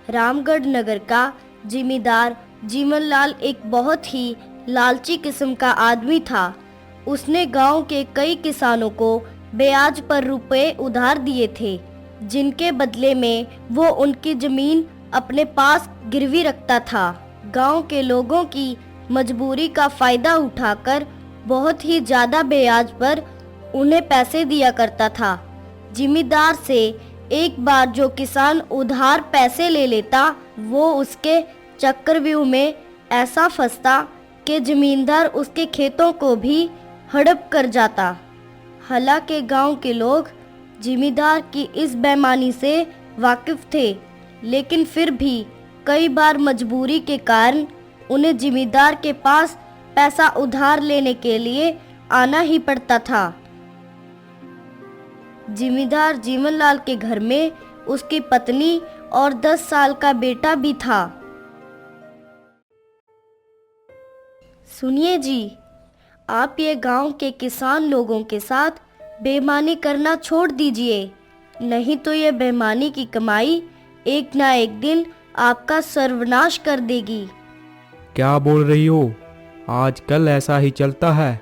रामगढ़ नगर का जिमीदार जीवनलाल एक बहुत ही लालची किस्म का आदमी था। उसने गांव के कई किसानों को ब्याज पर रुपए उधार दिए थे, जिनके बदले में वो उनकी जमीन अपने पास गिरवी रखता था। गांव के लोगों की मजबूरी का फायदा उठाकर बहुत ही ज्यादा ब्याज पर उन्हें पैसे दिया करता था। जिमीदार से एक बार जो किसान उधार पैसे ले लेता, वो उसके चक्रव्यूह में ऐसा फंसता कि जमींदार उसके खेतों को भी हड़प कर जाता। हालांकि गांव के लोग जिमीदार की इस बेईमानी से वाकिफ थे, लेकिन फिर भी कई बार मजबूरी के कारण उन्हें जिमीदार के पास पैसा उधार लेने के लिए आना ही पड़ता था। जिमीदार जीवनलाल के घर में उसकी पत्नी और 10 साल का बेटा भी था। सुनिए जी, आप ये गांव के किसान लोगों के साथ बेईमानी करना छोड़ दीजिए, नहीं तो ये बेईमानी की कमाई एक ना एक दिन आपका सर्वनाश कर देगी। क्या बोल रही हो? आजकल ऐसा ही चलता है।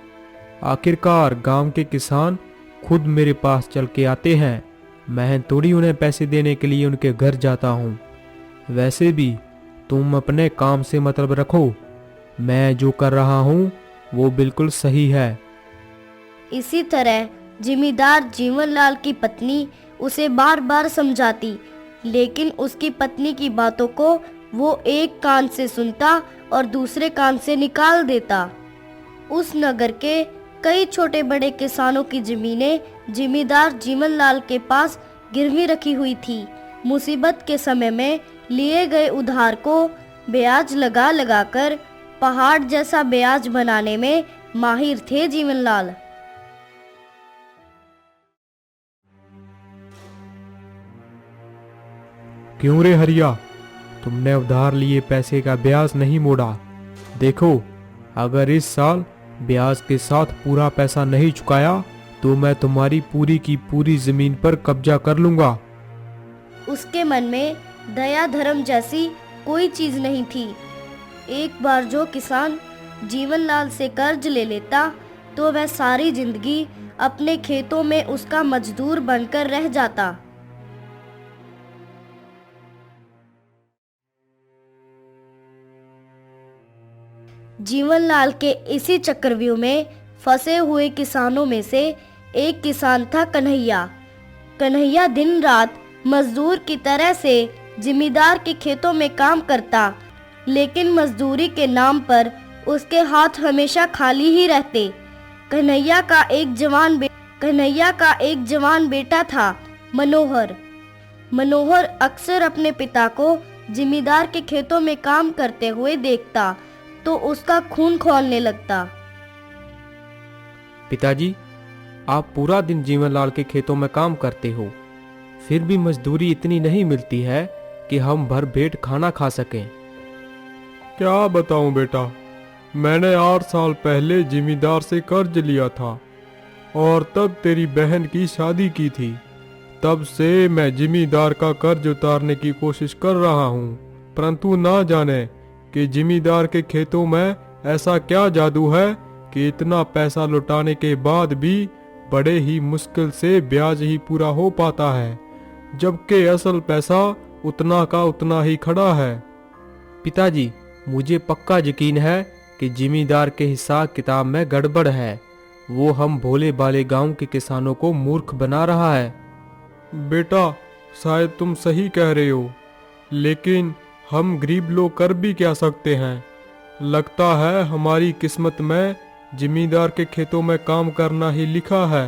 आखिरकार गांव के किसान खुद मेरे पास चल के आते हैं, मैं थोड़ी उन्हें पैसे देने के लिए उनके घर जाता हूँ। वैसे भी तुम अपने काम से मतलब रखो, मैं जो कर रहा हूँ वो बिल्कुल सही है। इसी तरह जिमीदार जीवनलाल की पत्नी उसे बार बार समझाती, लेकिन उसकी पत्नी की बातों को वो एक कान से सुनता और दूसरे कान से निकाल देता। उस नगर के कई छोटे बड़े किसानों की जमीनें जिमीदार जीवनलाल के पास गिरवी रखी हुई थी। मुसीबत के समय में लिए गए उधार को ब्याज लगा लगाकर पहाड़ जैसा ब्याज बनाने में माहिर थे जीवनलाल। क्यों रे हरिया, तुमने उधार लिए पैसे का ब्याज नहीं मोड़ा? देखो, अगर इस साल ब्याज के साथ पूरा पैसा नहीं चुकाया तो मैं तुम्हारी पूरी की पूरी जमीन पर कब्जा कर लूंगा। उसके मन में दया धर्म जैसी कोई चीज नहीं थी। एक बार जो किसान जीवनलाल से कर्ज ले लेता तो वह सारी जिंदगी अपने खेतों में उसका मजदूर बनकर रह जाता। जीवनलाल के इसी चक्रव्यूह में फंसे हुए किसानों में से एक किसान था कन्हैया। कन्हैया दिन रात मजदूर की तरह से जिमीदार के खेतों में काम करता, लेकिन मजदूरी के नाम पर उसके हाथ हमेशा खाली ही रहते। कन्हैया का एक जवान बेटा था, मनोहर। मनोहर अक्सर अपने पिता को जिमीदार के खेतों में काम करते हुए देखता तो उसका खून खौलने लगता। पिताजी, आप पूरा दिन जीवनलाल के खेतों में काम करते हो, फिर भी मजदूरी इतनी नहीं मिलती है कि हम भर पेट खाना खा सकें। क्या बताऊं बेटा, मैंने 8 साल पहले जिमीदार से कर्ज लिया था और तब तेरी बहन की शादी की थी। तब से मैं जिमीदार का कर्ज उतारने की कोशिश कर रहा हूं, परंतु ना जाने कि जिमीदार के खेतों में ऐसा क्या जादू है कि इतना पैसा लौटाने के बाद भी बड़े ही मुश्किल से ब्याज ही पूरा हो पाता है, जबकि असल पैसा उतना का उतना ही खड़ा है। पिताजी, मुझे पक्का यकीन है कि जिमीदार के हिसाब किताब में गड़बड़ है। वो हम भोले भाले गांव के किसानों को मूर्ख बना रहा है। बेटा, शायद तुम सही कह रहे हो, लेकिन हम गरीब लोग कर भी क्या सकते हैं। लगता है हमारी किस्मत में जिमीदार के खेतों में काम करना ही लिखा है।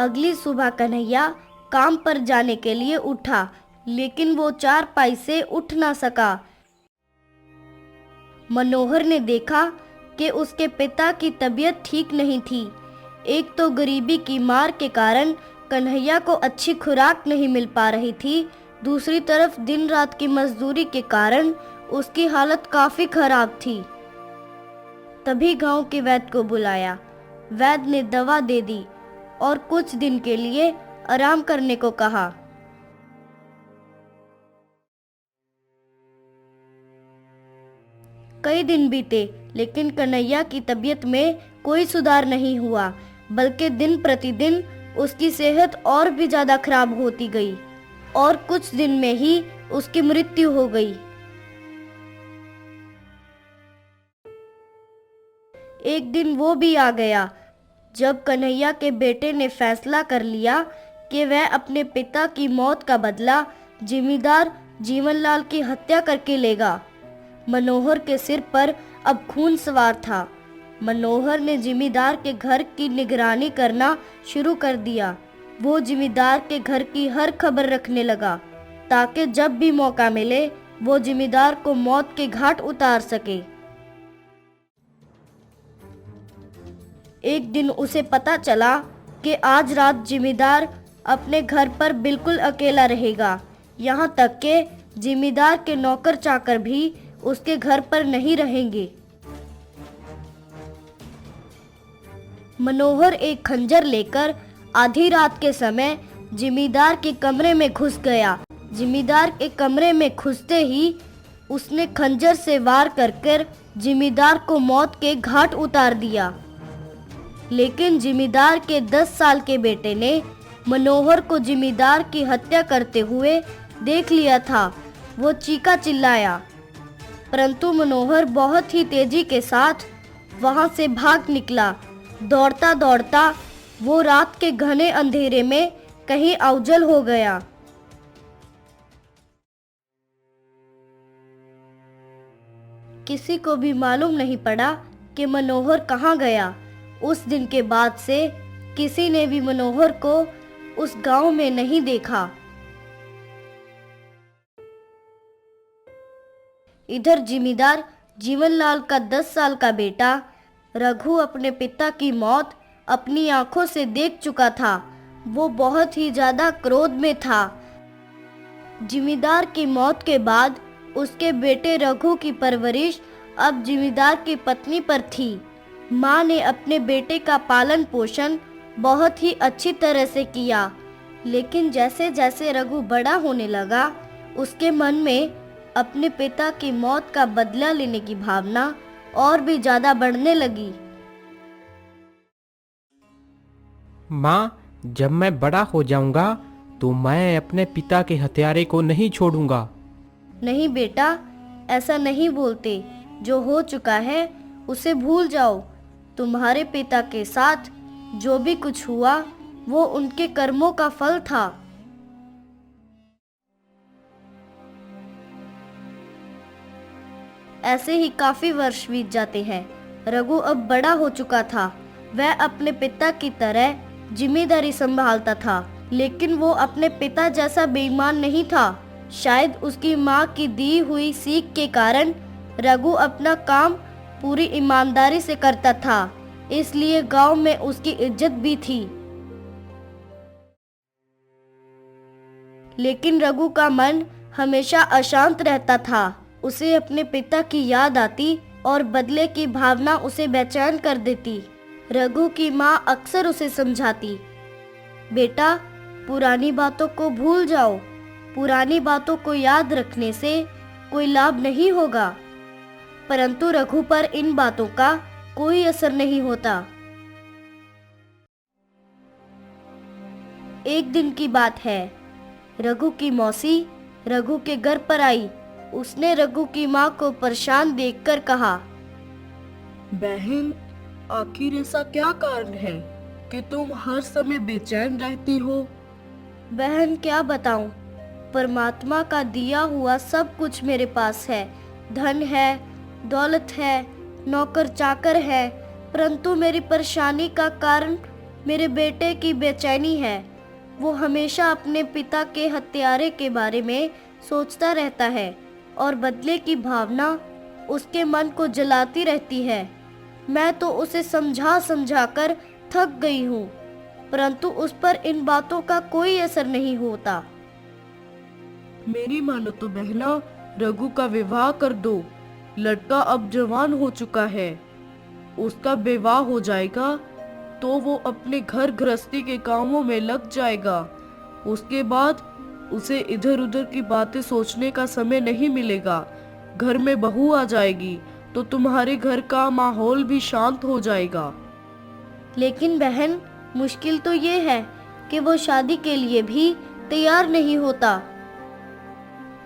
अगली सुबह कन्हैया काम पर जाने के लिए उठा, लेकिन वो चारपाई से उठ ना सका। मनोहर ने देखा कि उसके पिता की तबीयत ठीक नहीं थी। एक तो गरीबी की मार के कारण कन्हैया को अच्छी खुराक नहीं मिल पा रही थी, दूसरी तरफ दिन रात की मजदूरी के कारण उसकी हालत काफी खराब थी। तभी गांव के वैद्य को बुलाया। वैद्य ने दवा दे दी और कुछ दिन के लिए आराम करने को कहा। कई दिन बीते, लेकिन कन्हैया की तबीयत में कोई सुधार नहीं हुआ, बल्कि दिन प्रतिदिन उसकी सेहत और भी ज्यादा खराब होती गई और कुछ दिन में ही उसकी मृत्यु हो गई। एक दिन वो भी आ गया जब कन्हैया के बेटे ने फैसला कर लिया कि वह अपने पिता की मौत का बदला जिमीदार जीवनलाल की हत्या करके लेगा। मनोहर के सिर पर अब खून सवार था। मनोहर ने जिमीदार के घर की निगरानी करना शुरू कर दिया। वो जिमीदार के घर की हर खबर रखने लगा ताकि जब भी मौका मिले वो जिमीदार को मौत के घाट उतार सके। एक दिन उसे पता चला कि आज रात जिमीदार अपने घर पर बिल्कुल अकेला रहेगा। यहाँ तक कि जिमीदार के नौकर चाकर भी उसके घर पर नहीं रहेंगे। मनोहर एक खंजर लेकर आधी रात के समय जिमीदार के कमरे में घुस गया। जिमीदार के कमरे में घुसते ही उसने खंजर से वार कर जिमीदार को मौत के घाट उतार दिया। लेकिन जिमीदार के 10 साल के बेटे ने मनोहर को जिमीदार की हत्या करते हुए देख लिया था। वो चीखा चिल्लाया, परंतु मनोहर बहुत ही तेजी के साथ वहां से भाग निकला। दौड़ता दौड़ता वो रात के घने अंधेरे में कहीं अवजल हो गया। किसी को भी मालूम नहीं पड़ा कि मनोहर कहाँ गया। उस दिन के बाद से किसी ने भी मनोहर को उस गांव में नहीं देखा। इधर जिमीदार जीवनलाल का 10 साल का बेटा रघु अपने पिता की मौत अपनी आंखों से देख चुका था। वो बहुत ही ज्यादा क्रोध में था। जिमीदार की मौत के बाद उसके बेटे रघु की परवरिश अब जिमीदार की पत्नी पर थी। माँ ने अपने बेटे का पालन पोषण बहुत ही अच्छी तरह से किया, लेकिन जैसे जैसे रघु बड़ा होने लगा उसके मन में अपने पिता की मौत का बदला लेने की भावना और भी ज्यादा बढ़ने लगी। माँ, जब मैं बड़ा हो जाऊंगा तो मैं अपने पिता के हत्यारे को नहीं छोड़ूंगा। नहीं बेटा, ऐसा नहीं बोलते। जो हो चुका है उसे भूल जाओ। तुम्हारे पिता के साथ जो भी कुछ हुआ वो उनके कर्मों का फल था। ऐसे ही काफी वर्ष बीत जाते हैं। रघु अब बड़ा हो चुका था। वह अपने पिता की तरह जिम्मेदारी संभालता था, लेकिन वो अपने पिता जैसा बेईमान नहीं था। शायद उसकी माँ की दी हुई सीख के कारण रघु अपना काम पूरी ईमानदारी से करता था, इसलिए गांव में उसकी इज्जत भी थी। लेकिन रघु का मन हमेशा अशांत रहता था। उसे अपने पिता की याद आती और बदले की भावना उसे बेचैन कर देती। रघु की माँ अक्सर उसे समझाती, बेटा पुरानी बातों को भूल जाओ। पुरानी बातों को याद रखने से कोई लाभ नहीं होगा। परंतु रघु पर इन बातों का कोई असर नहीं होता। एक दिन की बात है, रघु की मौसी रघु के घर पर आई। उसने रघु की माँ को परेशान देखकर कहा, बहन, आखिर ऐसा क्या कारण है कि तुम हर समय बेचैन रहती हो? बहन क्या बताऊं, परमात्मा का दिया हुआ सब कुछ मेरे पास है। धन है, दौलत है, नौकर चाकर है, परंतु मेरी परेशानी का कारण मेरे बेटे की बेचैनी है। वो हमेशा अपने पिता के हत्यारे के बारे में सोचता रहता है और बदले की भावना उसके मन को जलाती रहती है। मैं तो उसे समझा समझा कर थक गई हूँ, परंतु उस पर इन बातों का कोई असर नहीं होता। मेरी मानो तो बहना, रघु का विवाह कर दो। लड़का अब जवान हो चुका है, उसका विवाह हो जाएगा तो वो अपने घर गृहस्थी के कामों में लग जाएगा। उसके बाद उसे इधर उधर की बातें सोचने का समय नहीं मिलेगा। घर में बहू आ जाएगी तो तुम्हारे घर का माहौल भी शांत हो जाएगा। लेकिन बहन, मुश्किल तो ये है कि वो शादी के लिए भी तैयार नहीं होता।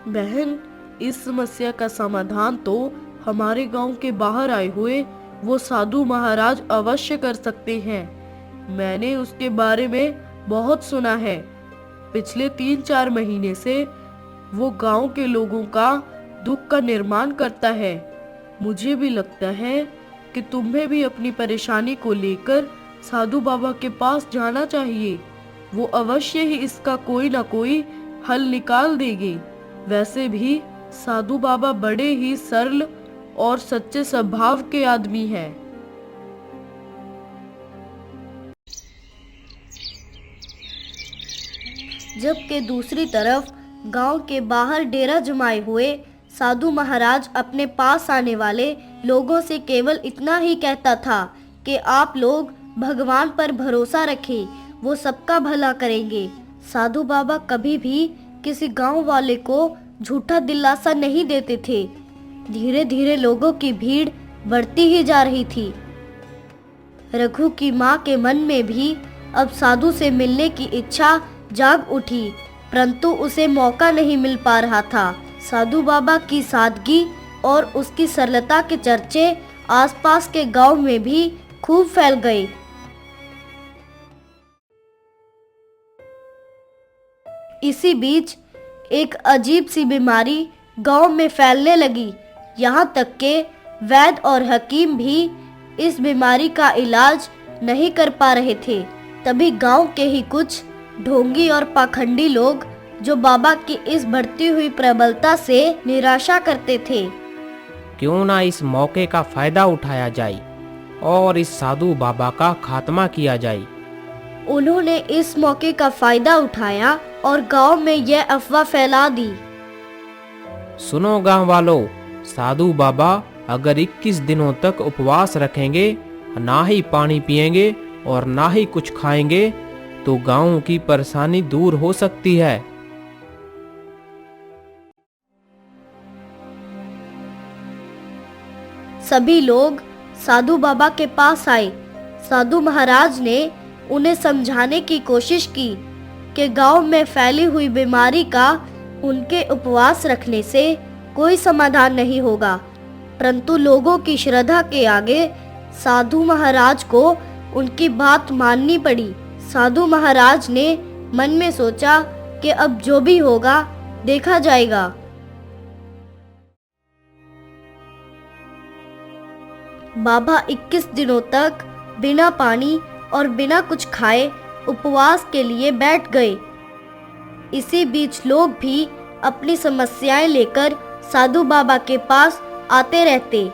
बहन, इस समस्या का समाधान तो हमारे गांव के बाहर आए हुए वो साधु महाराज अवश्य कर सकते हैं। मैंने उसके बारे में बहुत सुना है। पिछले 3-4 महीने से वो गांव के लोगों का दुख का निर्माण करता है। मुझे भी लगता है कि तुम्हें भी अपनी परेशानी को लेकर साधु बाबा के पास जाना चाहिए। वो अवश्य ही इसका कोई ना कोई हल निकाल देंगे। वैसे भी साधु बाबा बड़े ही सरल और सच्चे स्वभाव के आदमी हैं। जबकि दूसरी तरफ गांव के बाहर डेरा जमाए हुए साधु महाराज अपने पास आने वाले लोगों से केवल इतना ही कहता था कि आप लोग भगवान पर भरोसा रखें, वो सबका भला करेंगे। साधु बाबा कभी भी किसी गांव वाले को झूठा दिलासा नहीं देते थे। धीरे धीरे लोगों की भीड़ बढ़ती ही जा रही थी। रघु की मां के मन में भी अब साधु से मिलने की इच्छा जाग उठी, परंतु उसे मौका नहीं मिल पा रहा था। साधु बाबा की सादगी और उसकी सरलता के चर्चे आसपास के गांव में भी खूब फैल गए। इसी बीच एक अजीब सी बीमारी गांव में फैलने लगी। यहाँ तक के वैद्य और हकीम भी इस बीमारी का इलाज नहीं कर पा रहे थे। तभी गांव के ही कुछ ढोंगी और पाखंडी लोग, जो बाबा की इस बढ़ती हुई प्रबलता से निराशा करते थे, क्यों ना इस मौके का फायदा उठाया जाए और इस साधु बाबा का खात्मा किया जाए। उन्होंने इस मौके का फायदा उठाया और गांव में यह अफवाह फैला दी। सुनो गांव वालों, साधु बाबा अगर 21 दिनों तक उपवास रखेंगे, ना ही पानी पिएंगे और ना ही कुछ खाएंगे, तो गांव की परेशानी दूर हो सकती है। सभी लोग साधु बाबा के पास आए। साधु महाराज ने उन्हें समझाने की कोशिश की कि गांव में फैली हुई बीमारी का उनके उपवास रखने से कोई समाधान नहीं होगा, परंतु लोगों की श्रद्धा के आगे साधु महाराज को उनकी बात माननी पड़ी। साधु महाराज ने मन में सोचा कि अब जो भी होगा देखा जाएगा। बाबा 21 दिनों तक बिना पानी और बिना कुछ खाए उपवास के लिए बैठ गए। इसी बीच लोग भी अपनी समस्याएं लेकर साधु बाबा के पास आते रहते।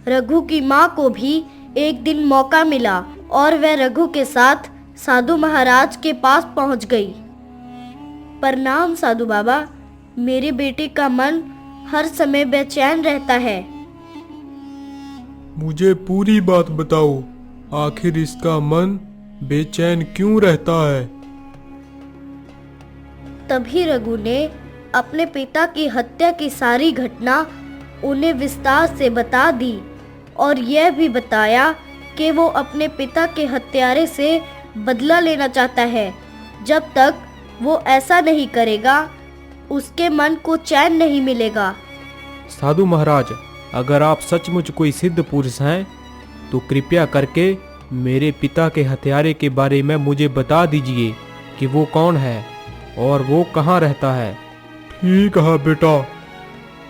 रघु की मां को भी एक दिन मौका मिला और वह रघु के साथ साधु महाराज के पास पहुंच गई। प्रणाम साधु बाबा, मेरे बेटे का मन हर समय बेचैन रहता है। मुझे पूरी बात बताओ, आखिर इसका मन बेचैन क्यों रहता है? तभी रघु ने अपने पिता की हत्या की सारी घटना उन्हें विस्तार से बता दी और यह भी बताया कि वो अपने पिता के हत्यारे से बदला लेना चाहता है। जब तक वो ऐसा नहीं करेगा, उसके मन को चैन नहीं मिलेगा। साधु महाराज, अगर आप सचमुच कोई सिद्ध पुरुष हैं, तो कृपया करके मेरे पिता के हत्यारे के बारे में मुझे बता दीजिए कि वो कौन है और वो कहाँ रहता है। ठीक है बेटा,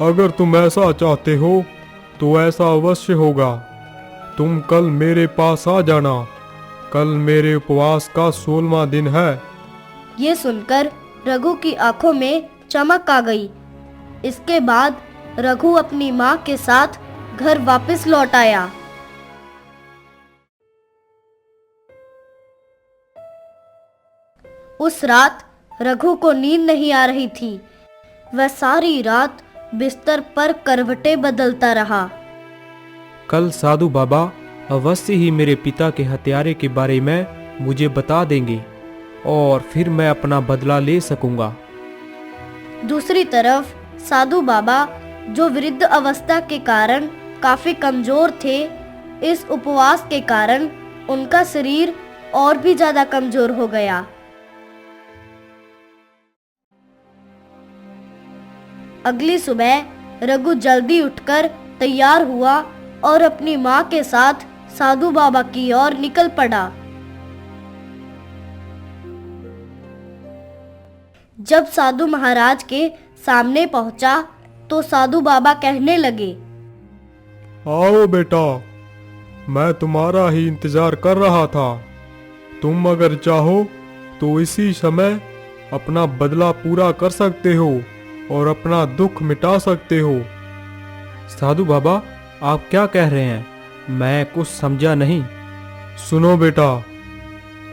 अगर तुम ऐसा चाहते हो तो ऐसा अवश्य होगा। तुम कल मेरे पास आ जाना। कल मेरे उपवास का 16वां दिन है। ये सुनकर रघु की आंखों में चमक आ गई। इसके बाद रघु अपनी मां के साथ घर वापस लौट आया। उस रात रघु को नींद नहीं आ रही थी। वह सारी रात बिस्तर पर करवटें बदलता रहा। कल साधु बाबा अवश्य ही मेरे पिता के हत्यारे के बारे में मुझे बता देंगे और फिर मैं अपना बदला ले सकूंगा। दूसरी तरफ साधु बाबा, जो वृद्ध अवस्था के कारण काफी कमजोर थे, इस उपवास के कारण उनका शरीर और भी ज्यादा कमजोर हो गया। अगली सुबह रघु जल्दी उठकर तैयार हुआ और अपनी माँ के साथ साधु बाबा की ओर निकल पड़ा। जब साधु महाराज के सामने पहुंचा तो साधु बाबा कहने लगे, आओ बेटा, मैं तुम्हारा ही इंतजार कर रहा था। तुम अगर चाहो तो इसी समय अपना बदला पूरा कर सकते हो और अपना दुख मिटा सकते हो। साधु बाबा, आप क्या कह रहे हैं? मैं कुछ समझा नहीं। सुनो बेटा,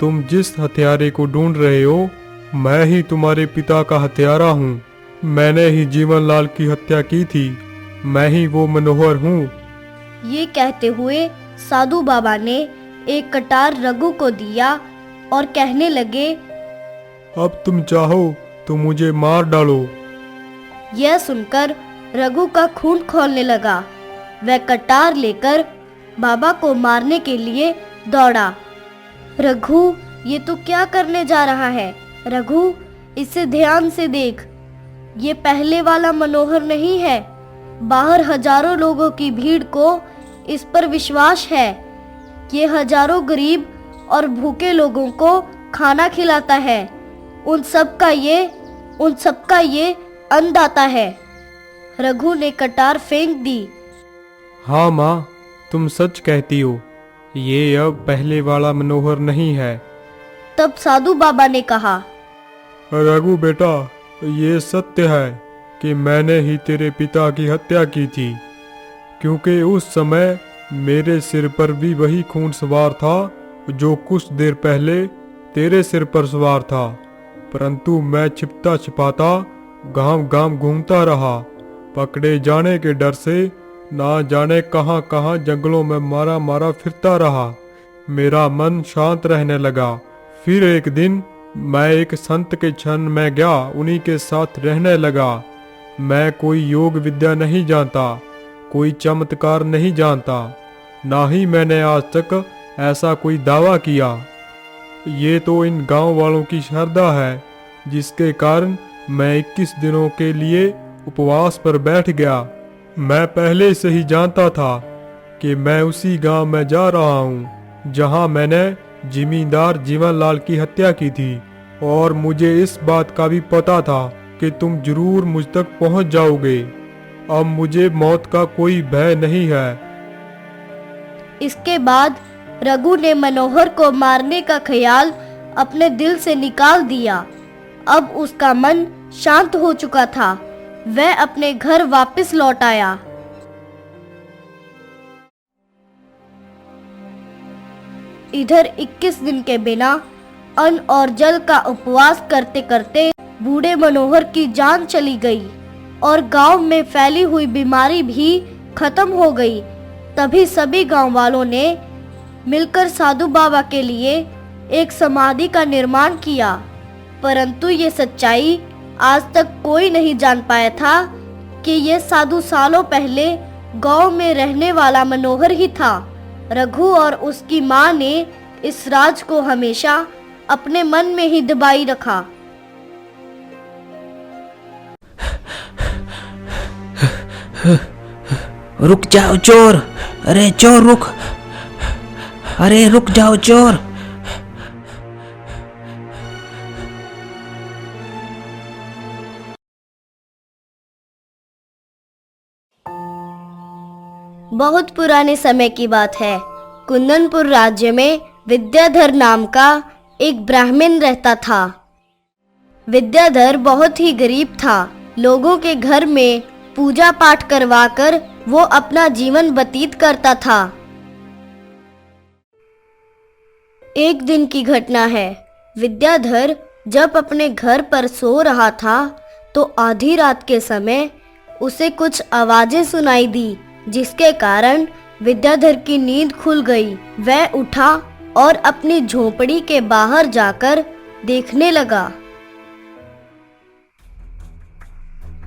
तुम जिस हत्यारे को ढूंढ रहे हो, मैं ही तुम्हारे पिता का हत्यारा हूँ। मैंने ही जीवन लाल की हत्या की थी। मैं ही वो मनोहर हूँ। ये कहते हुए साधु बाबा ने एक कटार रघु को दिया और कहने लगे, अब तुम चाहो तो मुझे मार डालो। यह सुनकर रघु का खून खौलने लगा। वह कटार लेकर बाबा को मारने के लिए दौड़ा। रघु, ये तू क्या करने जा रहा है? रघु, इसे ध्यान से देख, ये पहले वाला मनोहर नहीं है। बाहर हजारों लोगों की भीड़ को इस पर विश्वास है। ये हजारों गरीब और भूखे लोगों को खाना खिलाता है। उन सबका ये अन्नदाता है। रघु ने कटार फेंक दी। हाँ माँ, तुम सच कहती हो। ये अब पहले वाला मनोहर नहीं है। तब साधु बाबा ने कहा, रघु बेटा, ये सत्य है कि मैंने ही तेरे पिता की हत्या की थी, क्योंकि उस समय मेरे सिर पर भी वही खून सवार था जो कुछ देर पहले तेरे सिर पर सवार था। परंतु मैं छिपता छिपाता गांव गांव घूमता रहा। पकड़े जाने के डर से ना जाने कहां कहां जंगलों में मारा मारा फिरता रहा। मेरा मन शांत रहने लगा। फिर एक दिन मैं एक संत के छन में गया, उन्हीं के साथ रहने लगा। मैं कोई योग विद्या नहीं जानता, कोई चमत्कार नहीं जानता, ना ही मैंने आज तक ऐसा कोई दावा किया। ये तो इन गांव वालों की श्रद्धा है, जिसके कारण मैं 21 दिनों के लिए उपवास पर बैठ गया। मैं पहले से ही जानता था कि मैं उसी गांव में जा रहा हूं जहां मैंने जिमींदार जीवन लाल की हत्या की थी, और मुझे इस बात का भी पता था कि तुम जरूर मुझ तक पहुंच जाओगे। अब मुझे मौत का कोई भय नहीं है। इसके बाद रघु ने मनोहर को मारने का ख्याल अपने दिल से निकाल दिया। अब उसका मन शांत हो चुका था। वह अपने घर वापस लौट आया। इधर 21 दिन के बिना अन्न और जल का उपवास करते करते बूढ़े मनोहर की जान चली गई और गांव में फैली हुई बीमारी भी खत्म हो गई। तभी सभी गांव वालों ने मिलकर साधु बाबा के लिए एक समाधि का निर्माण किया। परंतु ये सच्चाई आज तक कोई नहीं जान पाया था कि ये साधु सालों पहले गांव में रहने वाला मनोहर ही था। रघु और उसकी माँ ने इस राज को हमेशा अपने मन में ही दबाई रखा। रुक जाओ चोर! अरे चोर रुक! अरे रुक जाओ चोर! बहुत पुराने समय की बात है। कुंदनपुर राज्य में विद्याधर नाम का एक ब्राह्मण रहता था। विद्याधर बहुत ही गरीब था। लोगों के घर में पूजा पाठ करवाकर वो अपना जीवन व्यतीत करता था। एक दिन की घटना है। विद्याधर जब अपने घर पर सो रहा था तो आधी रात के समय उसे कुछ आवाजें सुनाई दी, जिसके कारण विद्याधर की नींद खुल गई। वह उठा और अपनी झोपड़ी के बाहर जाकर देखने लगा।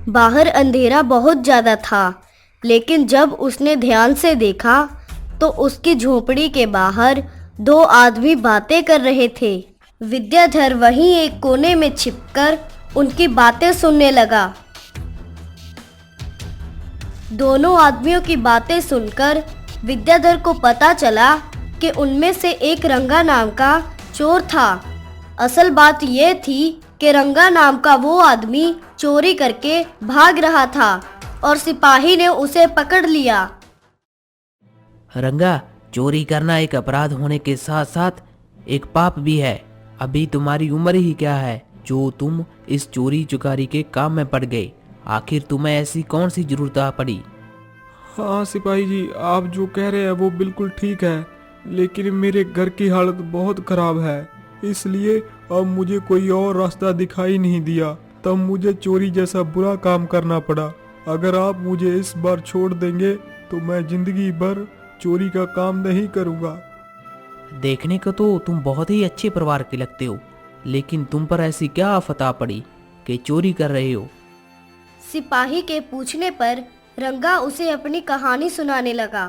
बाहर अंधेरा बहुत ज्यादा था, लेकिन जब उसने ध्यान से देखा तो उसकी झोपड़ी के बाहर दो आदमी बातें कर रहे थे। विद्याधर वहीं एक कोने में छिपकर उनकी बातें सुनने लगा। दोनों आदमियों की बातें सुनकर विद्याधर को पता चला कि उनमें से एक रंगा नाम का चोर था। असल बात यह थी कि रंगा नाम का वो आदमी चोरी करके भाग रहा था और सिपाही ने उसे पकड़ लिया। रंगा, चोरी करना एक अपराध होने के साथ साथ एक पाप भी है। अभी तुम्हारी उम्र ही क्या है जो तुम इस चोरी चुकारी के काम में पड़ गए? आखिर तुम्हें ऐसी कौन सी जरूरत आ पड़ी? हाँ सिपाही जी, आप जो कह रहे हैं वो बिल्कुल ठीक है, लेकिन मेरे घर की हालत बहुत खराब है, इसलिए अब मुझे कोई और रास्ता दिखाई नहीं दिया, तब मुझे चोरी जैसा बुरा काम करना पड़ा। अगर आप मुझे इस बार छोड़ देंगे तो मैं जिंदगी भर चोरी का काम नहीं करूँगा। देखने को तो तुम बहुत ही अच्छे परिवार के लगते हो, लेकिन तुम पर ऐसी क्या आफत आ पड़ी कि चोरी कर रहे हो? सिपाही के पूछने पर रंगा उसे अपनी कहानी सुनाने लगा।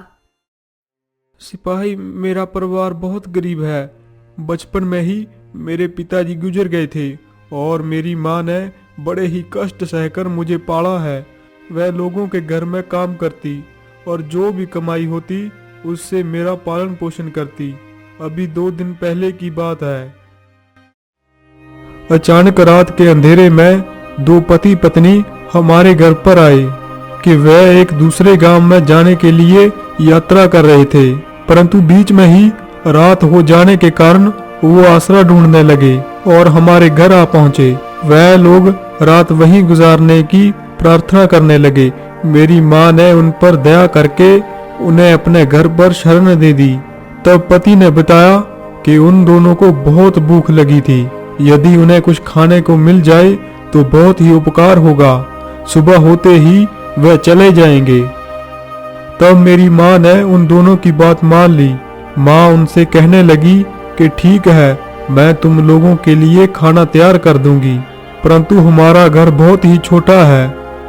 सिपाही, मेरा परिवार बहुत गरीब है। बचपन में ही मेरे पिताजी गुजर गए थे और मेरी माँ ने बड़े ही कष्ट सहकर मुझे पाला है। वह लोगों के घर में काम करती और जो भी कमाई होती उससे मेरा पालन पोषण करती। अभी 2 दिन पहले की बात है, अचानक रात के अंधेरे में 2 पति पत्नी हमारे घर पर आए कि वह एक दूसरे गांव में जाने के लिए यात्रा कर रहे थे, परंतु बीच में ही रात हो जाने के कारण वो आसरा ढूंढने लगे और हमारे घर आ पहुंचे। वह लोग रात वहीं गुजारने की प्रार्थना करने लगे। मेरी माँ ने उन पर दया करके उन्हें अपने घर पर शरण दे दी। तब पति ने बताया कि उन दोनों को बहुत भूख लगी थी, यदि उन्हें कुछ खाने को मिल जाए तो बहुत ही उपकार होगा। सुबह होते ही वह चले जाएंगे। तब मेरी माँ ने उन दोनों की बात मान ली। माँ उनसे कहने लगी कि ठीक है, मैं तुम लोगों के लिए खाना तैयार कर दूंगी, परंतु हमारा घर बहुत ही छोटा है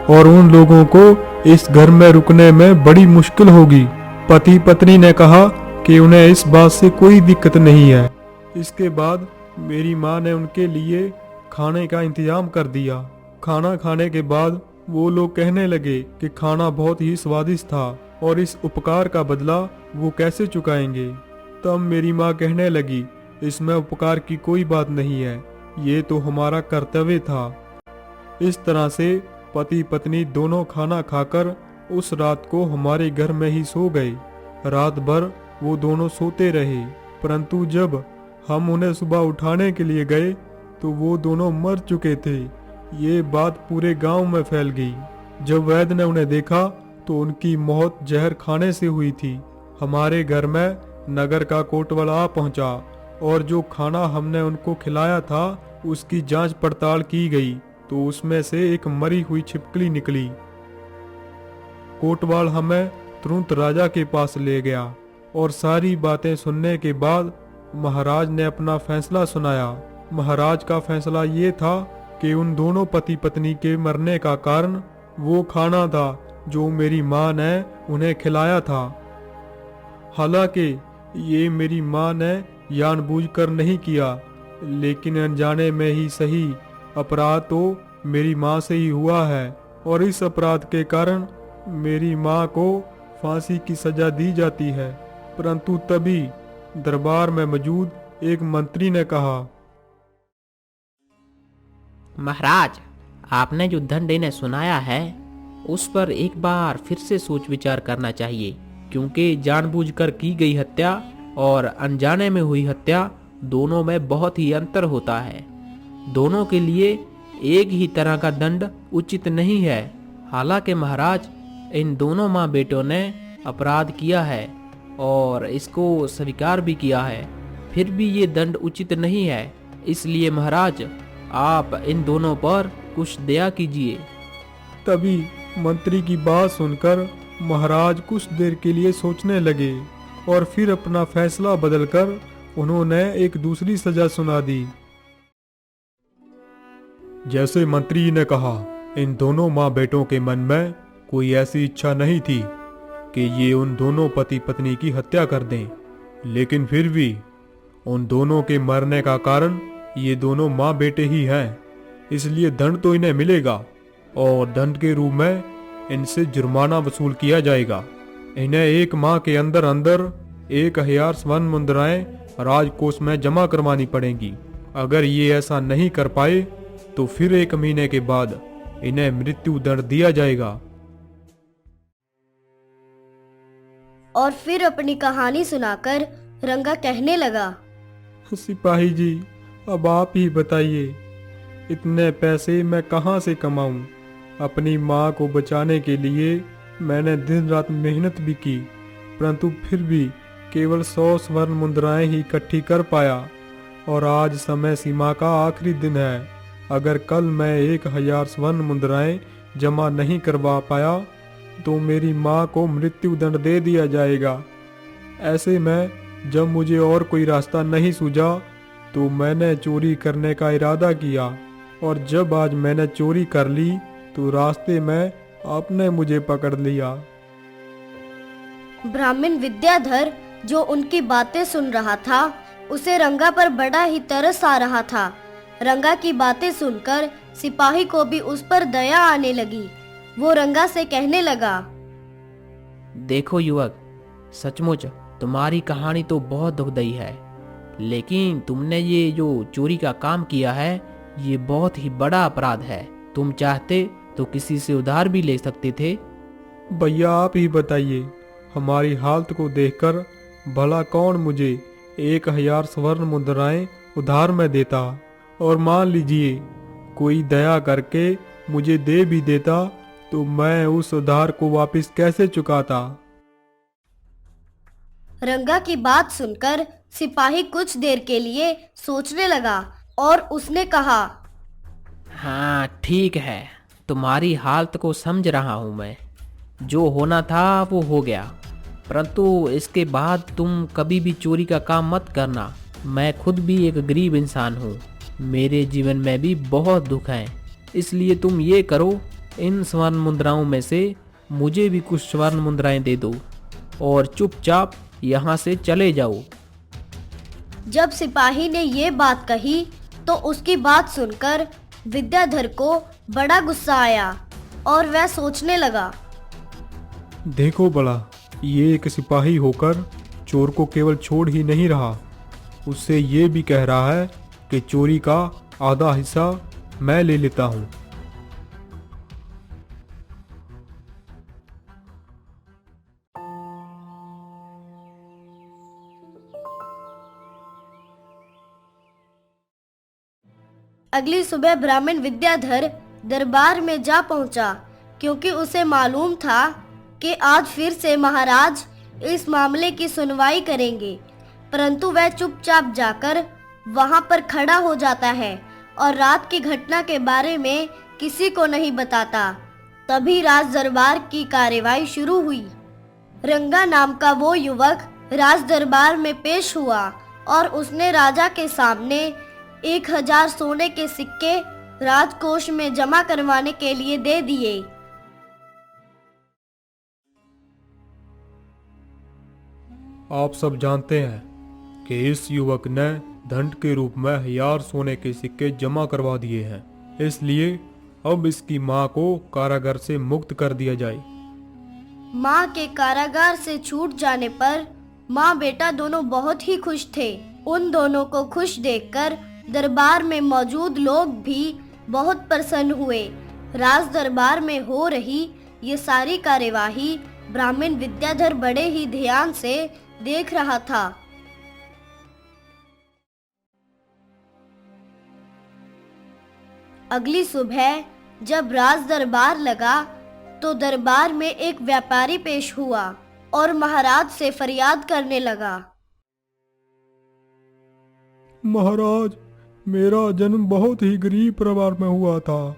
और उन लोगों को इस घर में रुकने में बड़ी मुश्किल होगी। पति पत्नी ने कहा कि उन्हें इस बात से कोई दिक्कत नहीं है। इसके बाद मेरी माँ ने उनके लिए खाने का इंतजाम कर दिया। खाना खाने के बाद वो लोग कहने लगे कि खाना बहुत ही स्वादिष्ट था और इस उपकार का बदला वो कैसे चुकाएंगे। तब मेरी माँ कहने लगी, इसमें उपकार की कोई बात नहीं है, ये तो हमारा कर्तव्य था। इस तरह से पति पत्नी दोनों खाना खाकर उस रात को हमारे घर में ही सो गए। रात भर वो दोनों सोते रहे, परंतु जब हम उन्हें सुबह उठाने के लिए गए तो वो दोनों मर चुके थे। ये बात पूरे गांव में फैल गई। जब वैद्य ने उन्हें देखा तो उनकी मौत जहर खाने से हुई थी। हमारे घर में नगर का कोतवाल आ पहुंचा और जो खाना हमने उनको खिलाया था उसकी जांच पड़ताल की गई तो उसमें से एक मरी हुई छिपकली निकली। कोतवाल हमें तुरंत राजा के पास ले गया और सारी बातें सुनने के बाद महाराज ने अपना फैसला सुनाया। महाराज का फैसला ये था कि उन दोनों पति पत्नी के मरने का कारण वो खाना था जो मेरी माँ ने उन्हें खिलाया था। हालांकि ये मेरी माँ ने जानबूझकर नहीं किया, लेकिन अनजाने में ही सही, अपराध तो मेरी माँ से ही हुआ है और इस अपराध के कारण मेरी माँ को फांसी की सजा दी जाती है। परंतु तभी दरबार में मौजूद एक मंत्री ने कहा, महाराज, आपने जो दंड इन्हें सुनाया है उस पर एक बार फिर से सोच विचार करना चाहिए, क्योंकि जानबूझकर की गई हत्या और अनजाने में हुई हत्या दोनों में बहुत ही अंतर होता है। दोनों के लिए एक ही तरह का दंड उचित नहीं है। हालांकि महाराज, इन दोनों माँ बेटों ने अपराध किया है और इसको स्वीकार भी किया है, फिर भी ये दंड उचित नहीं है। इसलिए महाराज, आप इन दोनों पर कुछ दया कीजिए। तभी मंत्री की बात सुनकर महाराज कुछ देर के लिए सोचने लगे और फिर अपना फैसला बदलकर उन्होंने एक दूसरी सजा सुना दी। जैसे मंत्री ने कहा, इन दोनों माँ बेटों के मन में कोई ऐसी इच्छा नहीं थी कि ये उन दोनों पति पत्नी की हत्या कर दें, लेकिन फिर भी उन दोनों के मरने का कारण ये दोनों माँ बेटे ही हैं। इसलिए दंड तो इन्हें मिलेगा और दंड के रूप में इनसे जुर्माना वसूल किया जाएगा। इन्हें एक माह के अंदर अंदर 1000 स्वर्ण मुद्राएं राजकोष में जमा करवानी पड़ेंगी। अगर ये ऐसा नहीं कर पाए तो फिर 1 महीने के बाद इन्हें मृत्यु दंड दिया जाएगा। और फिर अपनी कहानी सुनाकर रंगा कहने लगा, सिपाही जी, अब आप ही बताइए, इतने पैसे मैं कहाँ से कमाऊं? अपनी माँ को बचाने के लिए मैंने दिन रात मेहनत भी की, परंतु फिर भी केवल 100 स्वर्ण मुद्राएं ही इकट्ठी कर पाया और आज समय सीमा का आखिरी दिन है। अगर कल मैं 1000 स्वर्ण मुद्राएं जमा नहीं करवा पाया तो मेरी माँ को मृत्यु दंड दे दिया जाएगा। ऐसे में जब मुझे और कोई रास्ता नहीं सूझा तो मैंने चोरी करने का इरादा किया और जब आज मैंने चोरी कर ली तो रास्ते में आपने मुझे पकड़ लिया। ब्राह्मण विद्याधर जो उनकी बातें सुन रहा था, उसे रंगा पर बड़ा ही तरस आ रहा था। रंगा की बातें सुनकर सिपाही को भी उस पर दया आने लगी। वो रंगा से कहने लगा, देखो युवक, सचमुच तुम्हारी कहानी तो बहुत दुखदाई है, लेकिन तुमने ये जो चोरी का काम किया है ये बहुत ही बड़ा अपराध है। तुम चाहते तो किसी से उधार भी ले सकते थे। भैया आप ही बताइए, हमारी हालत को देखकर भला कौन मुझे 1000 स्वर्ण मुद्राएं उधार में देता, और मान लीजिए कोई दया करके मुझे दे भी देता तो मैं उस उधार को वापस कैसे चुकाता। रंगा की बात सुनकर सिपाही कुछ देर के लिए सोचने लगा और उसने कहा, हाँ ठीक है, तुम्हारी हालत को समझ रहा हूँ मैं। जो होना था वो हो गया, परंतु इसके बाद तुम कभी भी चोरी का काम मत करना। मैं खुद भी एक गरीब इंसान हूँ, मेरे जीवन में भी बहुत दुख है। इसलिए तुम ये करो, इन स्वर्ण मुद्राओं में से मुझे भी कुछ स्वर्ण मुद्राएं दे दो और चुपचाप यहाँ से चले जाओ। जब सिपाही ने ये बात कही तो उसकी बात सुनकर विद्याधर को बड़ा गुस्सा आया और वह सोचने लगा, देखो बड़ा, ये एक सिपाही होकर चोर को केवल छोड़ ही नहीं रहा, उससे ये भी कह रहा है कि चोरी का आधा हिस्सा मैं ले लेता हूँ। अगली सुबह ब्राह्मण विद्याधर दरबार में जा पहुंचा, क्योंकि उसे मालूम था कि आज फिर से महाराज इस मामले की सुनवाई करेंगे। परंतु वह चुपचाप जाकर वहां पर खड़ा हो जाता है और रात की घटना के बारे में किसी को नहीं बताता। तभी राज दरबार की कार्यवाही शुरू हुई। रंगा नाम का वो युवक राज दरबार में पेश हुआ और उसने राजा के सामने 1000 सोने के सिक्के राजकोष में जमा करवाने के लिए दे दिए। आप सब जानते हैं कि इस युवक ने दंड के रूप में 1000 सोने के सिक्के जमा करवा दिए हैं, इसलिए अब इसकी माँ को कारागार से मुक्त कर दिया जाए। माँ के कारागार से छूट जाने पर माँ बेटा दोनों बहुत ही खुश थे। उन दोनों को खुश देखकर दरबार में मौजूद लोग भी बहुत प्रसन्न हुए। राज दरबार में हो रही ये सारी कार्यवाही ब्राह्मण विद्याधर बड़े ही ध्यान से देख रहा था। अगली सुबह जब राज दरबार लगा तो दरबार में एक व्यापारी पेश हुआ और महाराज से फरियाद करने लगा, महाराज, मेरा जन्म बहुत ही गरीब परिवार में हुआ था।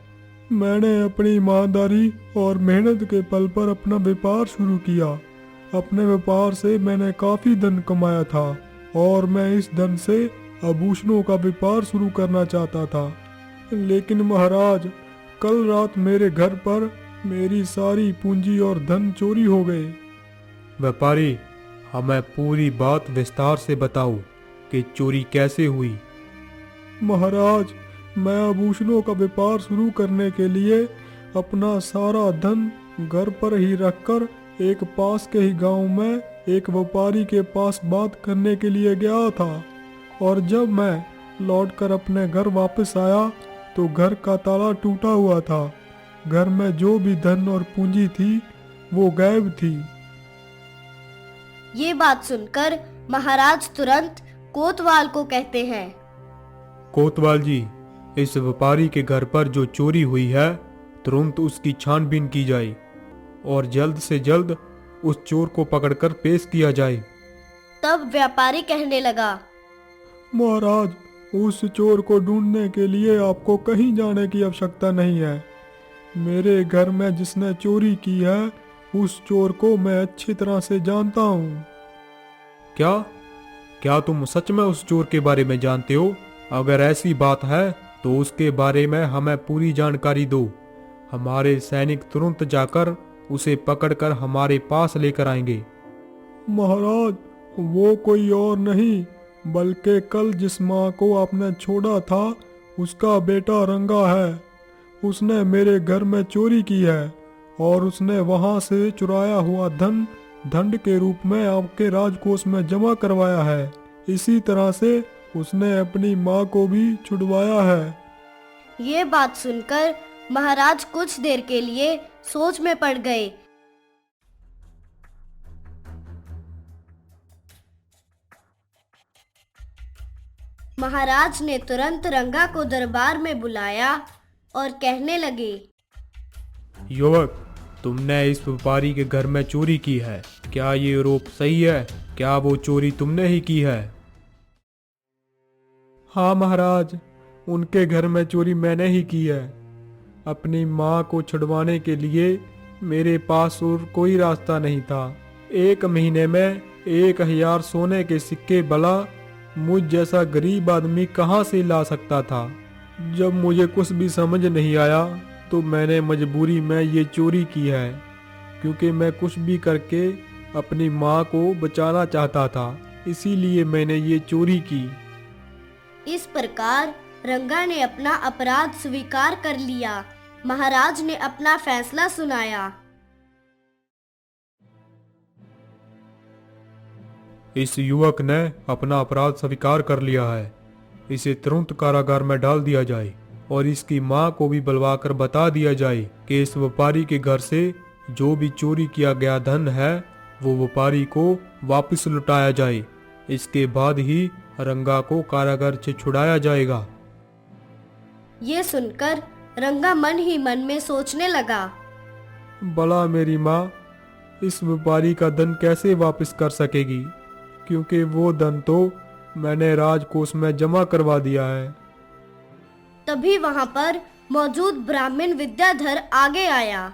मैंने अपनी ईमानदारी और मेहनत के बल पर अपना व्यापार शुरू किया। अपने व्यापार से मैंने काफी धन कमाया था और मैं इस धन से आभूषणों का व्यापार शुरू करना चाहता था। लेकिन महाराज, कल रात मेरे घर पर मेरी सारी पूंजी और धन चोरी हो गए। व्यापारी, हमें पूरी बात विस्तार से बताओ कि चोरी कैसे हुई। महाराज, मैं आभूषणों का व्यापार शुरू करने के लिए अपना सारा धन घर पर ही रखकर एक पास के ही गांव में एक व्यापारी के पास बात करने के लिए गया था, और जब मैं लौटकर अपने घर वापस आया तो घर का ताला टूटा हुआ था। घर में जो भी धन और पूंजी थी वो गायब थी। ये बात सुनकर महाराज तुरंत कोतवाल को कहते हैं, कोतवाल जी, इस व्यापारी के घर पर जो चोरी हुई है तुरंत उसकी छानबीन की जाए और जल्द से जल्द उस चोर को पकड़कर पेश किया जाए। तब व्यापारी कहने लगा, महाराज, उस चोर को ढूंढने के लिए आपको कहीं जाने की आवश्यकता नहीं है। मेरे घर में जिसने चोरी की है उस चोर को मैं अच्छी तरह से जानता हूँ। क्या क्या तुम सच में उस चोर के बारे में जानते हो? अगर ऐसी बात है तो उसके बारे में हमें पूरी जानकारी दो। हमारे सैनिक तुरंत जाकर उसे पकड़कर हमारे पास लेकर आएंगे। महाराज, वो कोई और नहीं बल्कि कल जिस माँ को आपने छोड़ा था उसका बेटा रंगा है। उसने मेरे घर में चोरी की है और उसने वहां से चुराया हुआ धन दंड के रूप में आपके राजकोष में जमा करवाया है। इसी तरह से उसने अपनी माँ को भी छुड़वाया है। ये बात सुनकर महाराज कुछ देर के लिए सोच में पड़ गए। महाराज ने तुरंत रंगा को दरबार में बुलाया और कहने लगे, युवक, तुमने इस व्यापारी के घर में चोरी की है, क्या ये आरोप सही है? क्या वो चोरी तुमने ही की है? हाँ महाराज, उनके घर में चोरी मैंने ही की है। अपनी माँ को छुड़वाने के लिए मेरे पास और कोई रास्ता नहीं था। 1 महीने में 1000 सोने के सिक्के भला मुझ जैसा गरीब आदमी कहाँ से ला सकता था। जब मुझे कुछ भी समझ नहीं आया तो मैंने मजबूरी में ये चोरी की है, क्योंकि मैं कुछ भी करके अपनी माँ को बचाना चाहता था, इसीलिए मैंने ये चोरी की। इस प्रकार रंगा ने अपना अपराध स्वीकार कर लिया। महाराज ने अपना फैसला सुनाया। इस युवक ने अपना अपराध स्वीकार कर लिया है। इसे तुरंत कारागार में डाल दिया जाए और इसकी माँ को भी बुलवाकर बता दिया जाए कि इस व्यापारी के घर से जो भी चोरी किया गया धन है वो व्यापारी को वापस लौटाया जाए। इसके बाद ही रंगा को कारागार से छुड़ाया जाएगा। ये सुनकर रंगा मन ही मन में सोचने लगा, भला मेरी माँ इस व्यापारी का धन कैसे वापस कर सकेगी, क्योंकि वो धन तो मैंने राजकोष में जमा करवा दिया है। तभी वहां पर मौजूद ब्राह्मण विद्याधर आगे आया।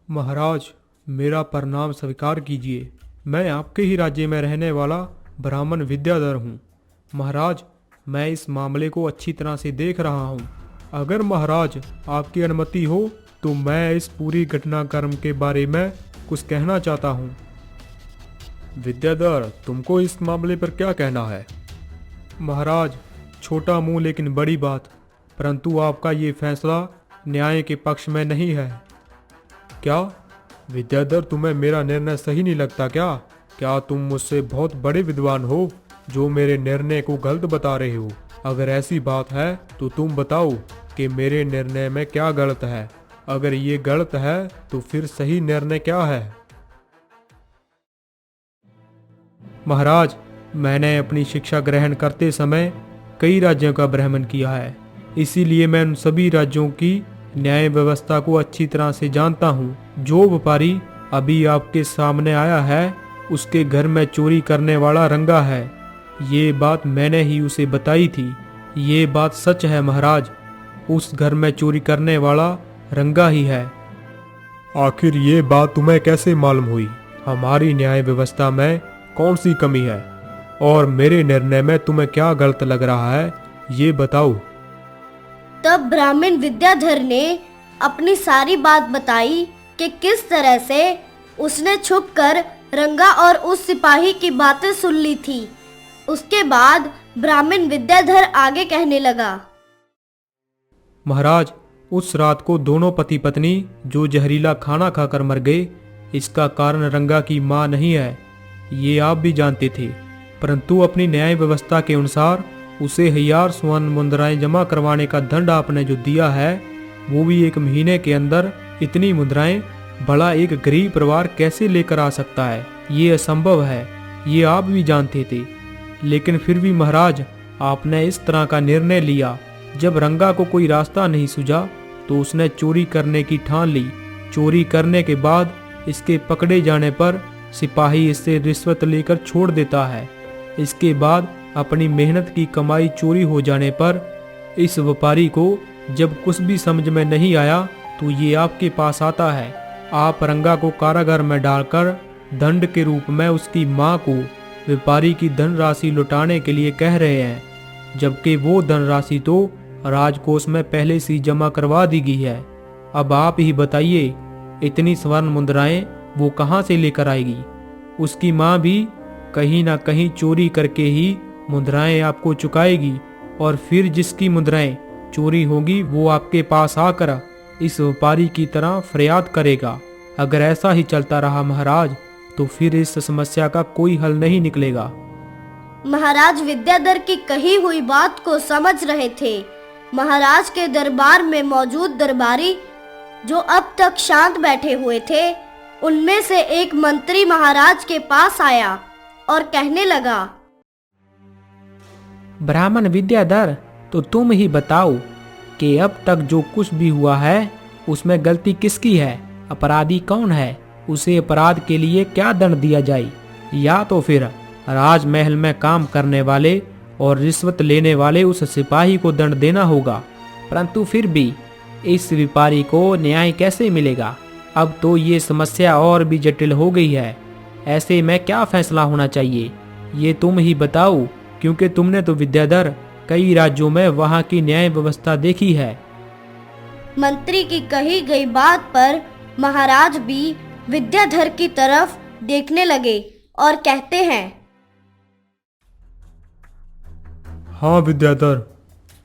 महाराज, मेरा प्रणाम स्वीकार कीजिए। मैं आपके ही राज्य में रहने वाला ब्राह्मण विद्याधर हूँ। महाराज, मैं इस मामले को अच्छी तरह से देख रहा हूँ। अगर महाराज आपकी अनुमति हो तो मैं इस पूरी घटनाक्रम के बारे में कुछ कहना चाहता हूँ। विद्याधर, तुमको इस मामले पर क्या कहना है? महाराज, छोटा मुंह लेकिन बड़ी बात, परंतु आपका ये फैसला न्याय के पक्ष में नहीं है। क्या विद्याधर, तुम्हें मेरा निर्णय सही नहीं लगता क्या? क्या तुम मुझसे बहुत बड़े विद्वान हो जो मेरे निर्णय को गलत बता रहे हो? अगर ऐसी बात है तो तुम बताओ कि मेरे निर्णय में क्या गलत है। अगर ये गलत है तो फिर सही निर्णय क्या है? महाराज, मैंने अपनी शिक्षा ग्रहण करते समय कई राज्यों का भ्रमण किया है, इसीलिए मैं उन सभी राज्यों की न्याय व्यवस्था को अच्छी तरह से जानता हूँ। जो व्यापारी अभी आपके सामने आया है उसके घर में चोरी करने वाला रंगा है। ये बात मैंने ही उसे बताई थी। ये बात सच है महाराज, उस घर में चोरी करने वाला रंगा ही है। आखिर ये बात तुम्हें कैसे मालूम हुई? हमारी न्याय व्यवस्था में कौन सी कमी है और मेरे निर्णय में तुम्हें क्या गलत लग रहा है, ये बताओ। तब ब्राह्मण विद्याधर ने अपनी सारी बात बताई कि किस तरह से उसने छुपकर रंगा और उस सिपाही की बातें सुन ली थी। उसके बाद ब्राह्मण विद्याधर आगे कहने लगा। महाराज, उस रात को दोनों पति पत्नी जो जहरीला खाना खाकर मर गए, इसका कारण रंगा की मां नहीं है, ये आप भी जानते थे। परंतु अपनी न्याय व्यवस्था के अनुसार उसे 1000 स्वर्ण मुद्राएं जमा करवाने का दंड आपने जो दिया है, वो भी 1 महीने के अंदर इतनी मुद्राएं भला एक गरीब परिवार कैसे लेकर आ सकता है? ये असंभव है, ये आप भी जानते थे। लेकिन फिर भी महाराज, आपने इस तरह का निर्णय लिया। जब रंगा को कोई रास्ता नहीं सूझा तो उसने चोरी करने की ठान ली। चोरी करने के बाद इसके पकड़े जाने पर सिपाही इससे रिश्वत लेकर छोड़ देता है। इसके बाद अपनी मेहनत की कमाई चोरी हो जाने पर इस व्यापारी को जब कुछ भी समझ में नहीं आया तो ये आपके पास आता है। आप रंगा को कारागार में डालकर दंड के रूप में उसकी मां को व्यापारी की धनराशि लौटाने के लिए कह रहे हैं, जबकि वो धनराशि तो राजकोष में पहले से जमा करवा दी गई है। अब आप ही बताइए, इतनी स्वर्ण मुद्राएं वो कहां से लेकर आएगी? उसकी मां भी कहीं ना कहीं चोरी करके ही मुद्राएं आपको चुकाएगी और फिर जिसकी मुद्राएं चोरी होगी वो आपके पास आकर इस व्यापारी की तरह फरियाद करेगा। अगर ऐसा ही चलता रहा महाराज, तो फिर इस समस्या का कोई हल नहीं निकलेगा। महाराज विद्याधर की कही हुई बात को समझ रहे थे। महाराज के दरबार में मौजूद दरबारी जो अब तक शांत बैठे हुए थे, उनमें से एक मंत्री महाराज के पास आया और कहने लगा। ब्राह्मण विद्याधर, तो तुम ही बताओ कि अब तक जो कुछ भी हुआ है उसमें गलती किसकी है? अपराधी कौन है? उसे अपराध के लिए क्या दंड दिया जाए? या तो फिर राजमहल में काम करने वाले और रिश्वत लेने वाले उस सिपाही को दंड देना होगा। परंतु फिर भी इस व्यापारी को न्याय कैसे मिलेगा? अब तो ये समस्या और भी जटिल हो गई है। ऐसे में क्या फैसला होना चाहिए, ये तुम ही बताओ, क्योंकि तुमने तो विद्याधर कई राज्यों में वहाँ की न्याय व्यवस्था देखी है। मंत्री की कही गई बात पर महाराज भी विद्याधर की तरफ देखने लगे और कहते हैं। हाँ विद्याधर,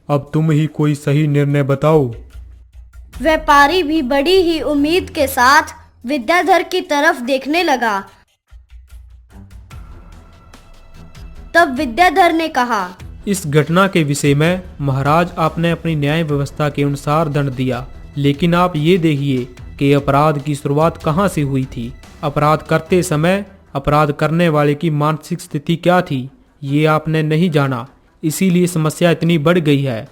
अब तुम ही कोई सही निर्णय बताओ। व्यापारी भी बड़ी ही उम्मीद के साथ विद्याधर की तरफ देखने लगा। तब विद्याधर ने कहा। इस घटना के विषय में महाराज, आपने अपनी न्याय व्यवस्था के अनुसार दंड दिया, लेकिन आप ये देखिए कि अपराध की शुरुआत कहाँ से हुई थी। अपराध करते समय अपराध करने वाले की मानसिक स्थिति क्या थी, ये आपने नहीं जाना, इसीलिए समस्या इतनी बढ़ गई है।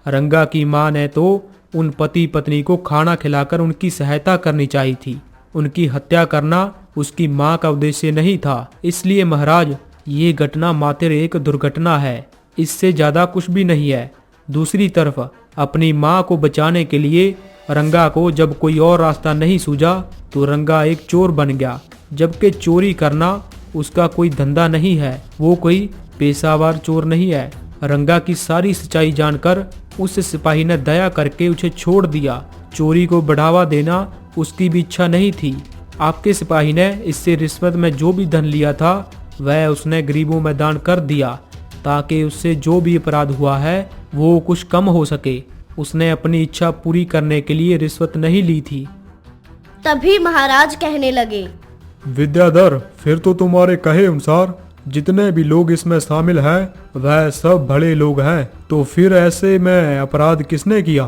रंगा की मां ने तो उन पति पत्नी को खाना खिलाकर उनकी सहायता करनी चाहिए थी। उनकी हत्या करना उसकी मां का उद्देश्य नहीं था। इसलिए महाराज, ये घटना मात्र एक दुर्घटना है, इससे ज्यादा कुछ भी नहीं है। दूसरी तरफ अपनी मां को बचाने के लिए रंगा को जब कोई और रास्ता नहीं सूझा तो रंगा एक चोर बन गया, जबकि चोरी करना उसका कोई धंधा नहीं है, वो कोई पेशावर चोर नहीं है। रंगा की सारी सच्चाई जानकर उस सिपाही ने दया करके उसे छोड़ दिया। चोरी को बढ़ावा देना उसकी भी इच्छा नहीं थी। आपके सिपाही ने इससे रिश्वत में जो भी धन लिया था वह उसने गरीबों में दान कर दिया, ताकि उससे जो भी अपराध हुआ है वो कुछ कम हो सके। उसने अपनी इच्छा पूरी करने के लिए रिश्वत नहीं ली थी। तभी महाराज कहने लगे। विद्याधर, फिर तो तुम्हारे कहे अनुसार जितने भी लोग इसमें शामिल हैं वह सब बड़े लोग हैं, तो फिर ऐसे में अपराध किसने किया?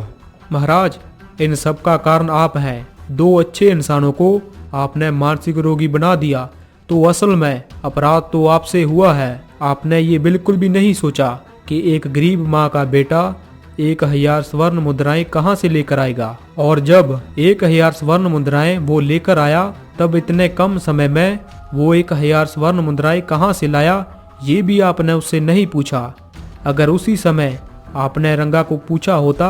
महाराज, इन सब का कारण आप हैं। 2 अच्छे इंसानों को आपने मानसिक रोगी बना दिया, तो असल में अपराध तो आपसे हुआ है। आपने ये बिल्कुल भी नहीं सोचा कि एक गरीब माँ का बेटा 1000 स्वर्ण मुद्राएं कहाँ से लेकर आएगा, और जब 1000 स्वर्ण मुद्राएं वो लेकर आया तब इतने कम समय में वो 1000 स्वर्ण मुद्राएं कहाँ से लाया, ये भी आपने उससे नहीं पूछा। अगर उसी समय आपने रंगा को पूछा होता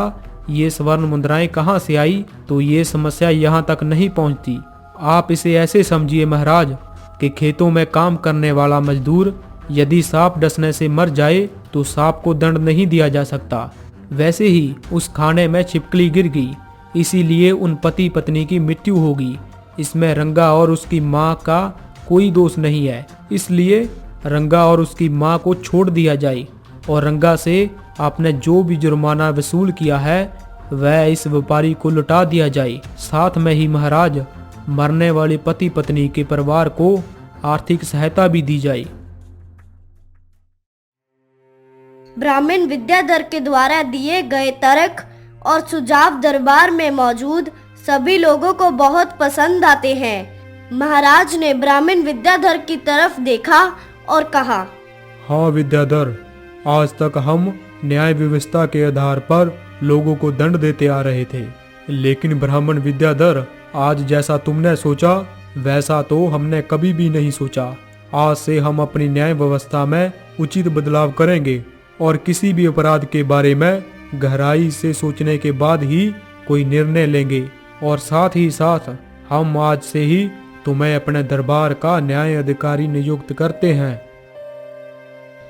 ये स्वर्ण मुद्राएं कहाँ से आई, तो ये समस्या यहाँ तक नहीं पहुँचती। आप इसे ऐसे समझिए महाराज कि खेतों में काम करने वाला मजदूर यदि सांप डसने से मर जाए तो सांप को दंड नहीं दिया जा सकता, वैसे ही उस खाने में छिपकली गिर गई, इसीलिए उन पति पत्नी की मृत्यु होगी। इसमें रंगा और उसकी माँ का कोई दोष नहीं है, इसलिए रंगा और उसकी माँ को छोड़ दिया जाए और रंगा से आपने जो भी जुर्माना वसूल किया है वह इस व्यापारी को लौटा दिया जाए। साथ में ही महाराज मरने वाले पति पत्नी के परिवार को आर्थिक सहायता भी दी जाए। ब्राह्मण विद्याधर के द्वारा दिए गए तर्क और सुझाव दरबार में मौजूद सभी लोगों को बहुत पसंद आते हैं। महाराज ने ब्राह्मण विद्याधर की तरफ देखा और कहा, हाँ विद्याधर, आज तक हम न्याय व्यवस्था के आधार पर लोगों को दंड देते आ रहे थे, लेकिन ब्राह्मण विद्याधर आज जैसा तुमने सोचा वैसा तो हमने कभी भी नहीं सोचा। आज से हम अपनी न्याय व्यवस्था में उचित बदलाव करेंगे और किसी भी अपराध के बारे में गहराई से सोचने के बाद ही कोई निर्णय लेंगे। और साथ ही साथ हम आज से ही तुम्हें अपने दरबार का न्याय अधिकारी नियुक्त करते हैं।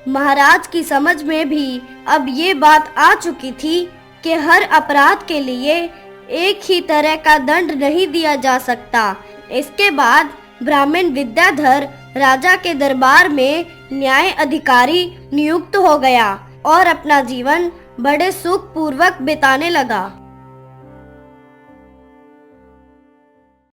महाराज की समझ में भी अब ये बात आ चुकी थी कि हर अपराध के लिए एक ही तरह का दंड नहीं दिया जा सकता। इसके बाद ब्राह्मण विद्याधर राजा के दरबार में न्याय अधिकारी नियुक्त हो गया और अपना जीवन बड़े सुख पूर्वक बिताने लगा।